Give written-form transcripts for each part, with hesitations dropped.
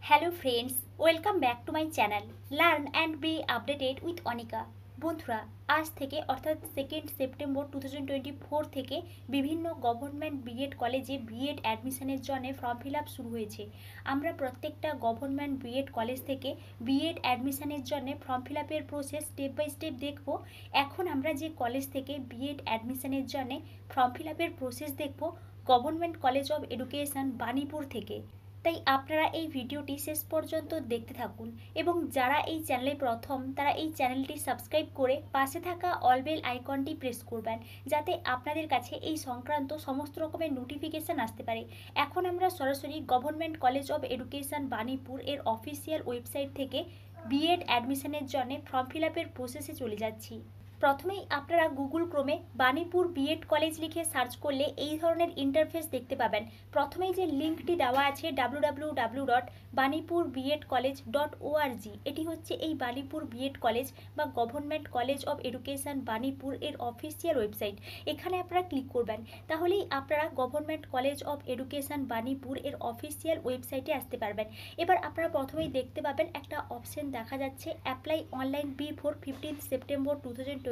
Hello friends, welcome back to my channel learn and B updated with Anika. বন্ধুরা, আজ থেকে অর্থাৎ 2 সেপ্টেম্বর 2024 থেকে বিভিন্ন গভর্নমেন্ট বিএড কলেজে বিএড অ্যাডমিশনের জন্য ফর্ম ফিল আপ শুরু হয়েছে। আমরা প্রত্যেকটা গভর্নমেন্ট বিএড কলেজ থেকে বিএড অ্যাডমিশনের জন্য ফর্ম ফিল আপের প্রসেস স্টেপ বাই স্টেপ দেখব। এখন আমরা যে কলেজ থেকে বিএড অ্যাডমিশনের জন্য ফর্ম ফিল আপের প্রসেস দেখব, government college of education Banipur থেকে। তাই আপনারা এই ভিডিওটি শেষ পর্যন্ত দেখতে থাকুন এবং যারা এই চ্যানেলে প্রথম তারা এই চ্যানেলটি সাবস্ক্রাইব করে পাশে থাকা অল বেল আইকনটি প্রেস করবেন, যাতে আপনাদের কাছে এই সংক্রান্ত সমস্ত রকমের নোটিফিকেশান আসতে পারে। এখন আমরা সরাসরি government college of education Banipur এর অফিসিয়াল ওয়েবসাইট থেকে বিএড অ্যাডমিশনের জন্য ফর্ম ফিল আপের প্রসেসে চলে যাচ্ছি। প্রথমেই আপনারা গুগল ক্রোমে বাণীপুর বিএড কলেজ লিখে সার্চ করলে এই ধরনের ইন্টারফেস দেখতে পাবেন। প্রথমেই যে লিঙ্কটি দেওয়া আছে www.banipurbiedcollege.org, এটি হচ্ছে এই বাণীপুর বিএড কলেজ বা government college of education Banipur এর অফিসিয়াল ওয়েবসাইট। এখানে আপনারা ক্লিক করবেন, তাহলেই আপনারা government college of education Banipur এর অফিসিয়াল ওয়েবসাইটে আসতে পারবেন। এবার আপনারা প্রথমেই দেখতে পাবেন একটা অপশন দেখা যাচ্ছে apply online before 15 September 2024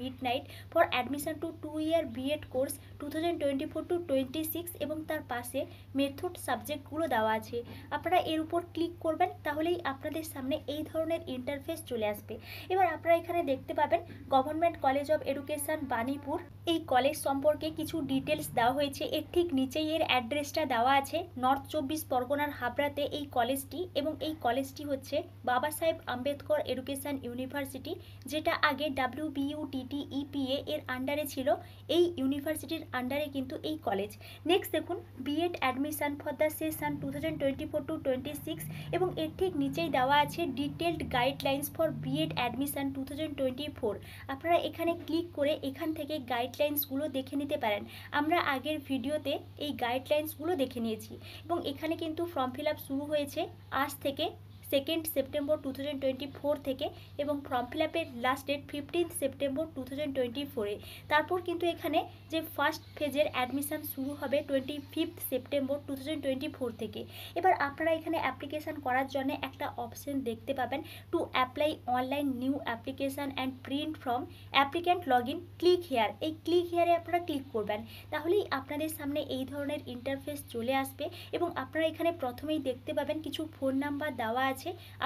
midnight for admission to 2-year B.Ed course 2024 to 26 এবং তার পাশে মেথড সাবজেক্টগুলো দেওয়া আছে। আপনারা এর উপর ক্লিক করবেন, তাহলেই আপনাদের সামনে এই ধরনের ইন্টারফেস চলে আসবে। এবার আপনারা এখানে দেখতে পাবেন government college of education Banipur. এই কলেজ সম্পর্কে কিছু ডিটেলস দেওয়া হয়েছে, এর ঠিক নিচেই এর অ্যাড্রেসটা দেওয়া আছে। নর্থ 24 পরগনার হাবড়াতে এই কলেজটি, এবং এই কলেজটি হচ্ছে বাবা সাহেব আম্বেদকর এডুকেশন ইউনিভার্সিটি, যেটা আগে WBUTTEPA এর আন্ডারে ছিল। এই ইউনিভার্সিটির আন্ডারে কিন্তু এই কলেজ। নেক্সট দেখুন BEd admission for the session 2024 to 26, এবং এর ঠিক নিচেই দেওয়া আছে detailed guidelines for BEd admission 2024। আপনারা এখানে ক্লিক করে এখান থেকে গাইডলাইন্সগুলো দেখে নিতে পারেন। আমরা আগের ভিডিওতে এই গাইডলাইন্সগুলো দেখে নিয়েছি, এবং এখানে কিন্তু ফর্ম ফিল আপ শুরু হয়েছে আজ থেকে 2 সেপ্টেম্বর 2024 থেকে, এবং ফর্ম ফিল আপের লাস্ট ডেট 15 সেপ্টেম্বর 2024-এ। তারপর কিন্তু এখানে যে ফার্স্ট ফেজের অ্যাডমিশান শুরু হবে 25 সেপ্টেম্বর 2024 থেকে। এবার আপনারা এখানে অ্যাপ্লিকেশান করার জন্য একটা অপশন দেখতে পাবেন, to apply online new application and print from applicant log in, click here. এই ক্লিক হেয়ারে আপনারা ক্লিক করবেন, তাহলেই আপনাদের সামনে এই ধরনের ইন্টারফেস চলে আসবে। এবং আপনারা এখানে প্রথমেই দেখতে পাবেন কিছু ফোন নাম্বার দেওয়া আছে।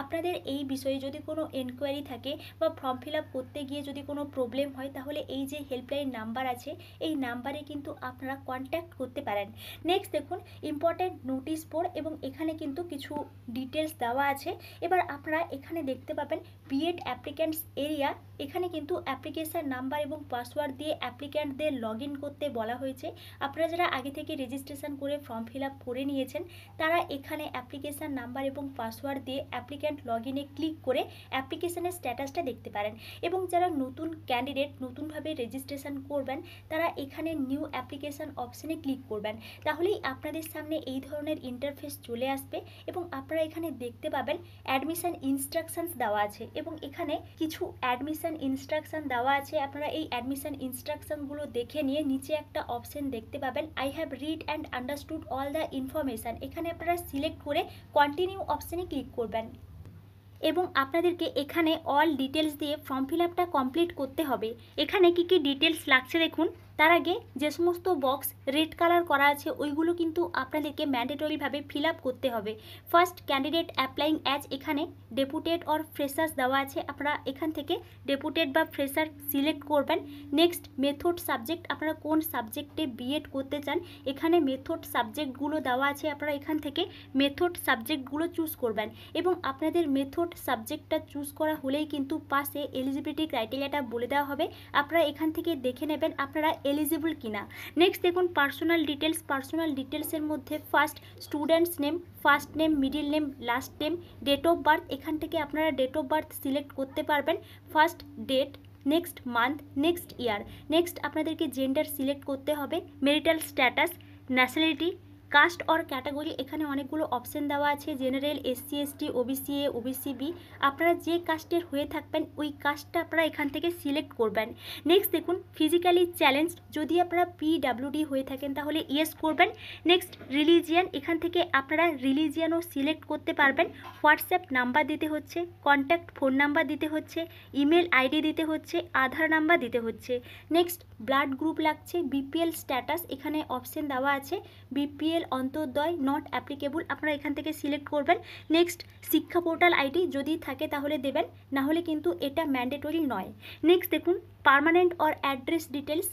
আপনাদের এই বিষয়ে যদি কোনো এনকোয়ারি থাকে বা ফর্ম ফিল আপ করতে গিয়ে যদি কোনো প্রবলেম হয়, তাহলে এই যে হেল্পলাইন নাম্বার আছে এই নাম্বারে কিন্তু আপনারা কন্ট্যাক্ট করতে পারেন। নেক্সট দেখুন ইম্পর্ট্যান্ট নোটিশ বোর্ড, এবং এখানে কিন্তু কিছু ডিটেলস দেওয়া আছে। এবার আপনারা এখানে দেখতে পাবেন বিএড অ্যাপ্লিক্যান্টস এরিয়া। এখানে কিন্তু অ্যাপ্লিকেশান নাম্বার এবং পাসওয়ার্ড দিয়ে অ্যাপ্লিক্যান্টদের লগ ইন করতে বলা হয়েছে। আপনারা যারা আগে থেকে রেজিস্ট্রেশন করে ফর্ম ফিল আপ করে নিয়েছেন, তারা এখানে অ্যাপ্লিকেশান নাম্বার এবং পাসওয়ার্ড দিয়ে অ্যাপ্লিক্যান্ট লগ ইনে ক্লিক করে অ্যাপ্লিকেশানের স্ট্যাটাসটা দেখতে পারেন। এবং যারা নতুন ক্যান্ডিডেট নতুনভাবে রেজিস্ট্রেশন করবেন, তারা এখানে নিউ অ্যাপ্লিকেশান অপশানে ক্লিক করবেন, তাহলেই আপনাদের সামনে এই ধরনের ইন্টারফেস চলে আসবে। এবং আপনারা এখানে দেখতে পাবেন অ্যাডমিশন ইনস্ট্রাকশনস দেওয়া আছে, এবং এখানে কিছু অ্যাডমিশন ইনস্ট্রাকশন দেওয়া আছে। আপনারা এই অ্যাডমিশন ইনস্ট্রাকশনগুলো দেখে নিয়ে নিচে একটা অপশন দেখতে পাবেন, I have read and understood all the information. এখানে আপনারা সিলেক্ট করে কন্টিনিউ অপশানে ক্লিক করবেন, এবং আপনাদেরকে এখানে অল ডিটেলস দিয়ে ফর্ম ফিল আপটা কমপ্লিট করতে হবে। এখানে কি কি ডিটেলস লাগছে দেখুন। তার আগে যে সমস্ত বক্স রেড কালার করা আছে ওইগুলো কিন্তু আপনাদেরকে ম্যান্ডেটরিভাবে ফিল আপ করতে হবে। ফার্স্ট ক্যান্ডিডেট অ্যাপ্লাইং অ্যাজ, এখানে ডেপুটেড অর ফ্রেশার্স দেওয়া আছে, আপনারা এখান থেকে ডেপুটেড বা ফ্রেশার সিলেক্ট করবেন। নেক্সট মেথড সাবজেক্ট, আপনারা কোন সাবজেক্টে বিএড করতে চান, এখানে মেথড সাবজেক্টগুলো দেওয়া আছে, আপনারা এখান থেকে মেথড সাবজেক্টগুলো চুজ করবেন। এবং আপনাদের মেথড সাবজেক্টটা চুজ করা হলেই কিন্তু পাশে এলিজিবিলিটি ক্রাইটেরিয়াটা বলে দেওয়া হবে। আপনারা এখান থেকে দেখে নেবেন আপনারা এলিজিবল কিনা। নেক্সট দেখুন পার্সোনাল ডিটেলস। পার্সোনাল ডিটেলসের মধ্যে first student's name, first name, middle name, last name, date of birth, এখান থেকে আপনারা ডেট অফ বার্থ সিলেক্ট করতে পারবেন। First date, next month, next year. Next আপনাদেরকে জেন্ডার সিলেক্ট করতে হবে। Marital status, nationality, caste or category, এখানে অনেকগুলো অপশন দেওয়া আছে, general, SC ST, OBC A, OBC B. আপনারা যে কাস্টের হয়ে থাকবেন ওই কাস্টটা আপনারা এখান থেকে সিলেক্ট করবেন। নেক্সট দেখুন ফিজিক্যালি চ্যালেঞ্জ, যদি আপনারা পিডাব্লিউডি হয়ে থাকেন তাহলে ইয়েস করবেন। নেক্সট রিলিজিয়ান, এখান থেকে আপনারা রিলিজিয়ানও সিলেক্ট করতে পারবেন। হোয়াটসঅ্যাপ নাম্বার দিতে হচ্ছে, কন্ট্যাক্ট ফোন নাম্বার দিতে হচ্ছে, ইমেল আইডি দিতে হচ্ছে, আধার নাম্বার দিতে হচ্ছে। নেক্সট ব্লাড গ্রুপ লাগছে, বিপিএল স্ট্যাটাস, এখানে অপশন দেওয়া আছে, বিপিএল অন্তর্দয় নট অ্যাপ্লিকেবল, আপনারা এখান থেকে সিলেক্ট করবেন। নেক্সট শিক্ষা পোর্টাল আইডি যদি থাকে তাহলে দেবেন, না হলে কিন্তু এটা ম্যান্ডেটরি নয়। নেক্সট দেখুন পার্মানেন্ট অর অ্যাড্রেস ডিটেলস,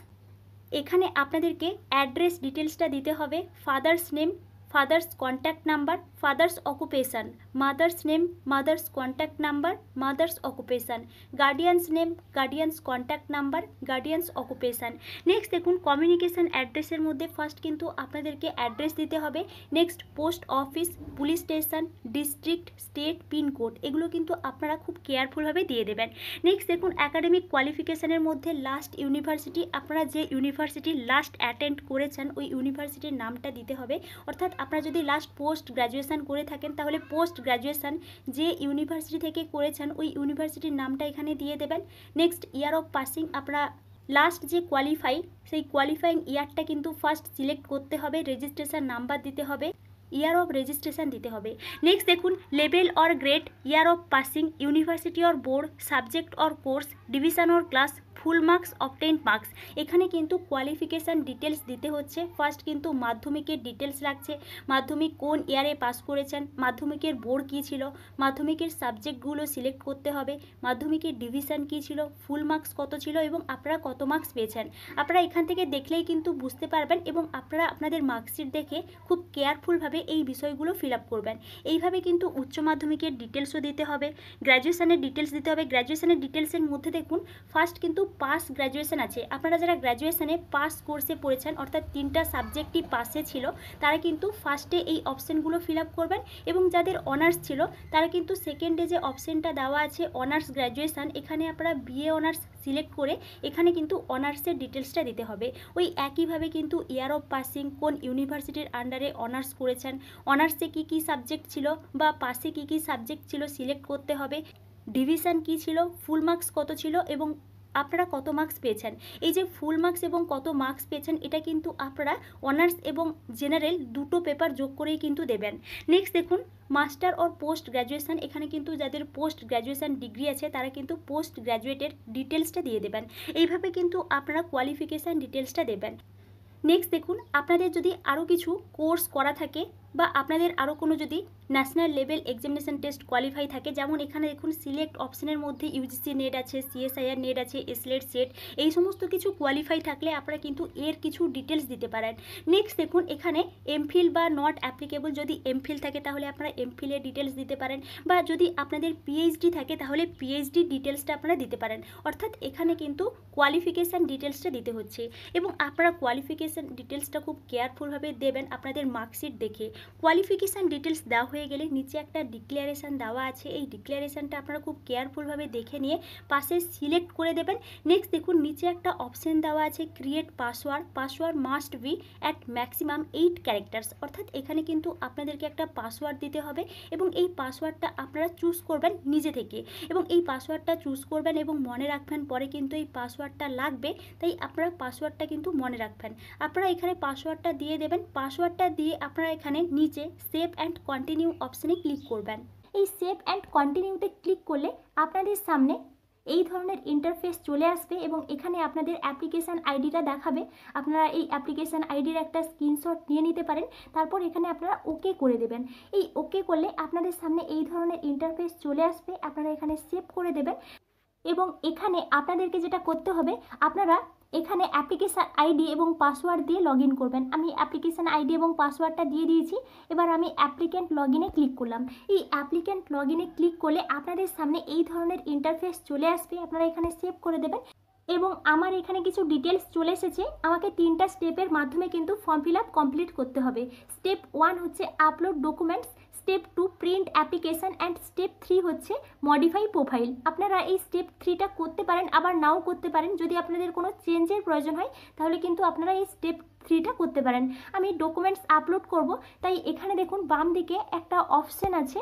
এখানে আপনাদেরকে অ্যাড্রেস ডিটেলসটা দিতে হবে। Father's name, father's contact number, father's occupation, mother's name, mother's contact number, mother's occupation, guardian's name, guardian's contact number, guardian's occupation. Next দেখুন কমিউনিকেশান অ্যাড্রেসের মধ্যে ফার্স্ট কিন্তু আপনাদেরকে অ্যাড্রেস দিতে হবে। Next post office, police station, district, state, pincode, এগুলো কিন্তু আপনারা খুব কেয়ারফুলভাবে দিয়ে দেবেন। নেক্সট দেখুন অ্যাকাডেমিক কোয়ালিফিকেশানের মধ্যে লাস্ট ইউনিভার্সিটি, আপনারা যে ইউনিভার্সিটি লাস্ট অ্যাটেন্ড করেছেন ওই ইউনিভার্সিটির নামটা দিতে হবে। অর্থাৎ আপনারা যদি লাস্ট পোস্ট গ্র্যাজুয়েশন করে থাকেন তাহলে পোস্ট গ্র্যাজুয়েশন যে ইউনিভার্সিটি থেকে করেছেন ওই ইউনিভার্সিটির নামটা এখানে দিয়ে দেবেন। নেক্সট ইয়ার অফ পাসিং, আপনারা লাস্ট যে কোয়ালিফাই সেই কোয়ালিফাইং ইয়ারটা কিন্তু ফার্স্ট সিলেক্ট করতে হবে, রেজিস্ট্রেশন নাম্বার দিতে হবে, ইয়ার অফ রেজিস্ট্রেশন দিতে হবে। নেক্সট দেখুন level or grade, year of passing, university or board, subject or course, division or class, full marks, obtained marks, এখানে কিন্তু কোয়ালিফিকেশান ডিটেলস দিতে হচ্ছে। ফার্স্ট কিন্তু মাধ্যমিকের ডিটেলস লাগছে, মাধ্যমিক কোন ইয়ারে পাস করেছেন, মাধ্যমিকের বোর্ড কী ছিল, মাধ্যমিকের সাবজেক্টগুলো সিলেক্ট করতে হবে, মাধ্যমিকের ডিভিশন কী ছিল, ফুল মার্কস কত ছিল এবং আপনারা কত মার্কস পেয়েছেন। আপনারা এখান থেকে দেখলেই কিন্তু বুঝতে পারবেন এবং আপনারা আপনাদের মার্কশিট দেখে খুব কেয়ারফুলভাবে এই বিষয়গুলো ফিল আপ করবেন। এইভাবে কিন্তু উচ্চ মাধ্যমিকের ডিটেলসও দিতে হবে, গ্র্যাজুয়েশনের ডিটেলস দিতে হবে। গ্র্যাজুয়েশনের ডিটেলসের মধ্যে দেখুন ফার্স্ট কিন্তু পাস গ্র্যাজুয়েশন আছে, আপনারা যারা গ্র্যাজুয়েশনে পাস কোর্সে পড়েছেন অর্থাৎ 3টা সাবজেক্টই পাসে ছিল তারা কিন্তু ফার্স্টে এই অপশানগুলো ফিল আপ করবেন এবং যাদের অনার্স ছিল তারা কিন্তু সেকেন্ডে যে অপশানটা দেওয়া আছে অনার্স গ্র্যাজুয়েশন, এখানে আপনারা বিএ অনার্স সিলেক্ট করে এখানে কিন্তু অনার্সের ডিটেলসটা দিতে হবে। ওই একইভাবে কিন্তু ইয়ার অফ পাসিং, কোন ইউনিভার্সিটির আন্ডারে অনার্স করেছেন, অনার্সে কী কী সাবজেক্ট ছিল বা পাসে কী কী সাবজেক্ট ছিল সিলেক্ট করতে হবে, ডিভিশন কী ছিল, ফুল মার্কস কত ছিল এবং আপনারা কত মার্কস পেয়েছেন। এই যে ফুল মার্কস এবং কত মার্কস পেয়েছেন এটা কিন্তু আপনারা অনার্স এবং জেনারেল দুটো পেপার যোগ করেই কিন্তু দেবেন। নেক্সট দেখুন মাস্টার অর পোস্ট গ্র্যাজুয়েশন, এখানে কিন্তু যাদের পোস্ট গ্র্যাজুয়েশন ডিগ্রি আছে তারা কিন্তু পোস্ট গ্র্যাজুয়েটের ডিটেলসটা দিয়ে দেবেন। এইভাবে কিন্তু আপনারা কোয়ালিফিকেশান ডিটেলসটা দেবেন। নেক্সট দেখুন আপনাদের যদি আরও কিছু কোর্স করা থাকে বা আপনাদের আরও কোনো যদি national level examination test qualify থাকে, যেমন এখানে দেখুন সিলেক্ট অপশনের মধ্যে ইউজিসি নেট আছে, সিএসআইআর নেট আছে, এসলেট সেট, এই সমস্ত কিছু কোয়ালিফাই থাকলে আপনারা কিন্তু এর কিছু ডিটেলস দিতে পারেন। নেক্সট দেখুন এখানে এমফিল বা নট অ্যাপ্লিকেবল, যদি এমফিল থাকে তাহলে আপনারা এমফিলের ডিটেলস দিতে পারেন বা যদি আপনাদের পিএইচডি থাকে তাহলে পিএইচডি ডিটেলসটা আপনারা দিতে পারেন। অর্থাৎ এখানে কিন্তু কোয়ালিফিকেশান ডিটেলসটা দিতে হচ্ছে এবং আপনারা কোয়ালিফিকেশান ডিটেলসটা খুব কেয়ারফুলভাবে দেবেন আপনাদের মার্কশিট দেখে। কোয়ালিফিকেশান ডিটেলস দেওয়া হয়ে গেলে নিচে একটা ডিক্লারেশান দেওয়া আছে, এই ডিক্লারেশানটা আপনারা খুব কেয়ারফুলভাবে দেখে নিয়ে পাশে সিলেক্ট করে দেবেন। নেক্সট দেখুন নিচে একটা অপশান দেওয়া আছে create password, password must be at maximum 8 characters, অর্থাৎ এখানে কিন্তু আপনাদেরকে একটা পাসওয়ার্ড দিতে হবে এবং এই পাসওয়ার্ডটা আপনারা চুজ করবেন নিজে থেকে এবং এই পাসওয়ার্ডটা চুজ করবেন এবং মনে রাখবেন, পরে কিন্তু এই পাসওয়ার্ডটা লাগবে, তাই আপনারা পাসওয়ার্ডটা কিন্তু মনে রাখবেন। আপনারা এখানে পাসওয়ার্ডটা দিয়ে দেবেন, পাসওয়ার্ডটা দিয়ে আপনারা এখানে নিচে সেভ অ্যান্ড কন্টিনিউ অপশানে ক্লিক করবেন। এই সেভ অ্যান্ড কন্টিনিউতে ক্লিক করলে আপনাদের সামনে এই ধরনের ইন্টারফেস চলে আসবে এবং এখানে আপনাদের অ্যাপ্লিকেশান আইডিটা দেখাবে। আপনারা এই অ্যাপ্লিকেশান আইডির একটা স্ক্রিনশট নিয়ে নিতে পারেন, তারপর এখানে আপনারা ওকে করে দেবেন। এই ওকে করলে আপনাদের সামনে এই ধরনের ইন্টারফেস চলে আসবে, আপনারা এখানে সেভ করে দেবেন এবং এখানে আপনাদেরকে যেটা করতে হবে আপনারা এখানে অ্যাপ্লিকেশান আইডি এবং পাসওয়ার্ড দিয়ে লগ ইন করবেন। আমি অ্যাপ্লিকেশান আইডি এবং পাসওয়ার্ডটা দিয়ে দিয়েছি, এবার আমি অ্যাপ্লিক্যান্ট লগ ইনে ক্লিক করলাম। এই অ্যাপ্লিক্যান্ট লগ ইনে ক্লিক করলে আপনাদের সামনে এই ধরনের ইন্টারফেস চলে আসবে, আপনারা এখানে সেভ করে দেবেন এবং আমার এখানে কিছু ডিটেলস চলে এসেছে। আমাকে 3টা স্টেপের মাধ্যমে কিন্তু ফর্ম ফিল আপ কমপ্লিট করতে হবে। স্টেপ 1 হচ্ছে upload documents, step 2 print application and step 3 হচ্ছে মডিফাই প্রোফাইল। আপনারা এই স্টেপ 3টা করতে পারেন, আবার নাও করতে পারেন। যদি আপনাদের কোনো চেঞ্জের প্রয়োজন হয় তাহলে কিন্তু আপনারা এই স্টেপ 3টা করতে পারেন। আমি ডকুমেন্টস আপলোড করব, তাই এখানে দেখুন বাম দিকে একটা অপশান আছে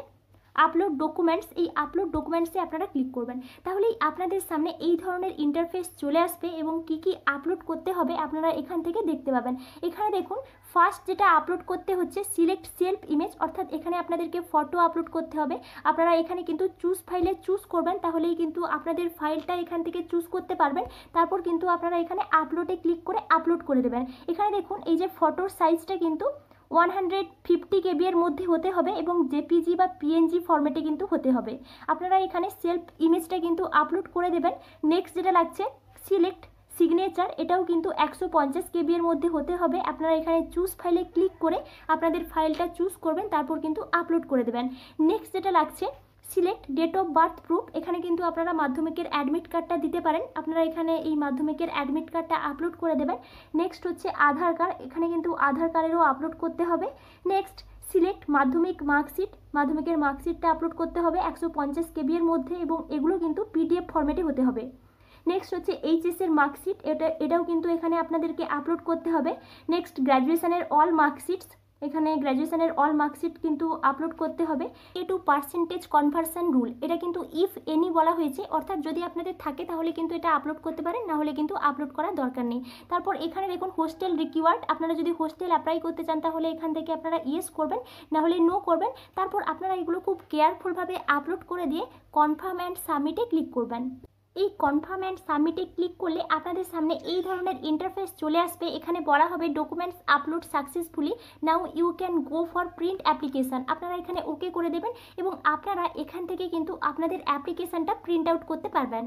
আপলোড ডকুমেন্টস। এই আপলোড ডকুমেন্টসে আপনারা ক্লিক করবেন, তাহলেই আপনাদের সামনে এই ধরনের ইন্টারফেস চলে আসবে এবং কি কি আপলোড করতে হবে আপনারা এখান থেকে দেখতে পাবেন। এখানে দেখুন ফার্স্ট যেটা আপলোড করতে হচ্ছে সিলেক্ট সেলফ ইমেজ, অর্থাৎ এখানে আপনাদেরকে ফটো আপলোড করতে হবে। আপনারা এখানে কিন্তু চুজ ফাইলে চুজ করবেন, তাহলেই কিন্তু আপনাদের ফাইলটা এখান থেকে চুজ করতে পারবেন। তারপর কিন্তু আপনারা এখানে আপলোডে ক্লিক করে আপলোড করে দেবেন। এখানে দেখুন এই যে ফটোর সাইজটা কিন্তু 150 KB এর মধ্যে হতে হবে এবং জেপিজি বা পিএনজি ফরম্যাটে কিন্তু হতে হবে। আপনারা এখানে সেলফ ইমেজটা কিন্তু আপলোড করে দেবেন। নেক্সট যেটা লাগছে সিলেক্ট সিগনেচার, এটাও কিন্তু 150 KB এর মধ্যে হতে হবে। আপনারা এখানে চুজ ফাইলে ক্লিক করে আপনাদের ফাইলটা চুজ করবেন, তারপর কিন্তু আপলোড করে দেবেন। নেক্সট যেটা লাগছে select date of birth proof, এখানে কিন্তু আপনারা মাধ্যমিকের অ্যাডমিট কার্ডটা দিতে পারেন। আপনারা এখানে এই মাধ্যমিকের অ্যাডমিট কার্ডটা আপলোড করে দেবেন। নেক্সট হচ্ছে আধার কার্ড, এখানে কিন্তু আধার কার্ডেরও আপলোড করতে হবে। নেক্সট সিলেক্ট মাধ্যমিক মার্কশিট, মাধ্যমিকের মার্কশিটটা আপলোড করতে হবে 150 KB এর মধ্যে এবং এগুলো কিন্তু PDF ফরম্যাটে হতে হবে। নেক্সট হচ্ছে এইচএসের মার্কশিট, এটাও কিন্তু এখানে আপনাদেরকে আপলোড করতে হবে। নেক্সট গ্র্যাজুয়েশনের অল মার্কশিটস, এখানে গ্র্যাজুয়েশনের অল মার্কশিট কিন্তু আপলোড করতে হবে। টু পার্সেন্টেজ কনভার্সন রুল, এটা কিন্তু ইফ এনি বলা হয়েছে, অর্থাৎ যদি আপনাদের থাকে তাহলে কিন্তু এটা আপলোড করতে পারেন, না হলে কিন্তু আপলোড করার দরকার নেই। তারপর এখানে দেখুন হোস্টেল রিকিওয়ার্ড, আপনারা যদি হোস্টেল অ্যাপ্লাই করতে চান তাহলে এখান থেকে আপনারা ইয়েস করবেন, না হলে নো করবেন। তারপর আপনারা এগুলো খুব কেয়ারফুলভাবে আপলোড করে দিয়ে কনফার্ম অ্যান্ড সাবমিটে ক্লিক করবেন। এই কনফার্ম অ্যান্ড সাবমিটে ক্লিক করলে আপনাদের সামনে এই ধরনের ইন্টারফেস চলে আসবে। এখানে বলা হবে documents upload successfully, now you can go for print application. আপনারা এখানে ওকে করে দেবেন এবং আপনারা এখান থেকে কিন্তু আপনাদের অ্যাপ্লিকেশানটা প্রিন্ট আউট করতে পারবেন।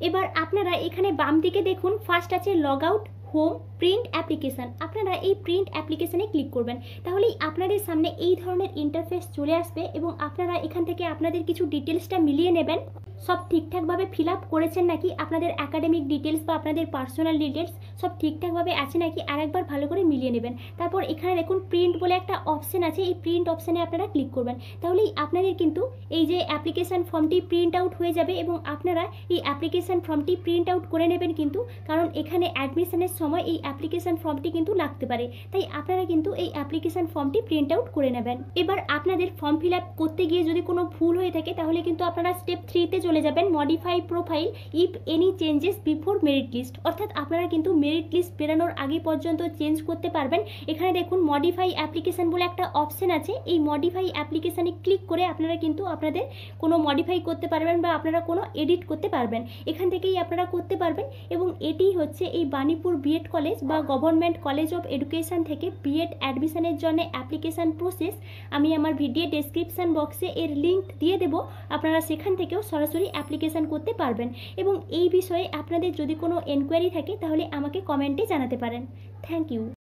এবার আপনারা এখানে বাম দিকে দেখুন ফার্স্ট আছে log out home print application. আপনারা এই প্রিন্ট অ্যাপ্লিকেশানে ক্লিক করবেন, তাহলেই আপনাদের সামনে এই ধরনের ইন্টারফেস চলে আসবে এবং আপনারা এখান থেকে আপনাদের কিছু ডিটেলসটা মিলিয়ে নেবেন, সব ঠিকঠাকভাবে ফিল আপ করেছেন নাকি, আপনাদের একাডেমিক ডিটেলস বা আপনাদের পার্সোনাল ডিটেলস সব ঠিকঠাকভাবে আছে নাকি আরেকবার ভালো করে মিলিয়ে নেবেন। তারপর এখানে দেখুন প্রিন্ট বলে একটা অপশান আছে, এই প্রিন্ট অপশানে আপনারা ক্লিক করবেন, তাহলেই আপনাদের কিন্তু এই যে অ্যাপ্লিকেশান ফর্মটি প্রিন্ট আউট হয়ে যাবে এবং আপনারা এই অ্যাপ্লিকেশান ফর্মটি প্রিন্ট আউট করে নেবেন কিন্তু, কারণ এখানে অ্যাডমিশনের সময় এই অ্যাপ্লিকেশান ফর্মটি কিন্তু লাগতে পারে, তাই আপনারা কিন্তু এই অ্যাপ্লিকেশান ফর্মটি প্রিন্ট আউট করে নেবেন। এবার আপনাদের ফর্ম ফিল আপ করতে গিয়ে যদি কোনো ভুল হয়ে থাকে তাহলে কিন্তু আপনারা স্টেপ 3তে চলে যাবেন, modify profile if any changes before merit list, অর্থাৎ আপনারা কিন্তু মেরিট লিস্ট বেরানোর আগে পর্যন্ত চেঞ্জ করতে পারবেন। এখানে দেখুন মডিফাই অ্যাপ্লিকেশান বলে একটা অপশান আছে, এই মডিফাই অ্যাপ্লিকেশানে ক্লিক করে আপনারা কিন্তু আপনাদের কোনো মডিফাই করতে পারবেন বা আপনারা কোনো এডিট করতে পারবেন, এখান থেকেই আপনারা করতে পারবেন। এবং এটি হচ্ছে এই বাণীপুর বিএড কলেজ বা গভর্নমেন্ট কলেজ অফ এডুকেশন থেকে বিএড অ্যাডমিশনের জন্য অ্যাপ্লিকেশান প্রসেস। আমি আমার ভিডিও ডেসক্রিপশান বক্সে এর লিঙ্ক দিয়ে দেবো, আপনারা সেখান থেকেও সরাসরি অ্যাপ্লিকেশান করতে পারবেন। এবং এই বিষয়ে আপনাদের যদি কোনো এনকোয়ারি থাকে তাহলে আমাকে কমেন্টে জানাতে পারেন। Thank you.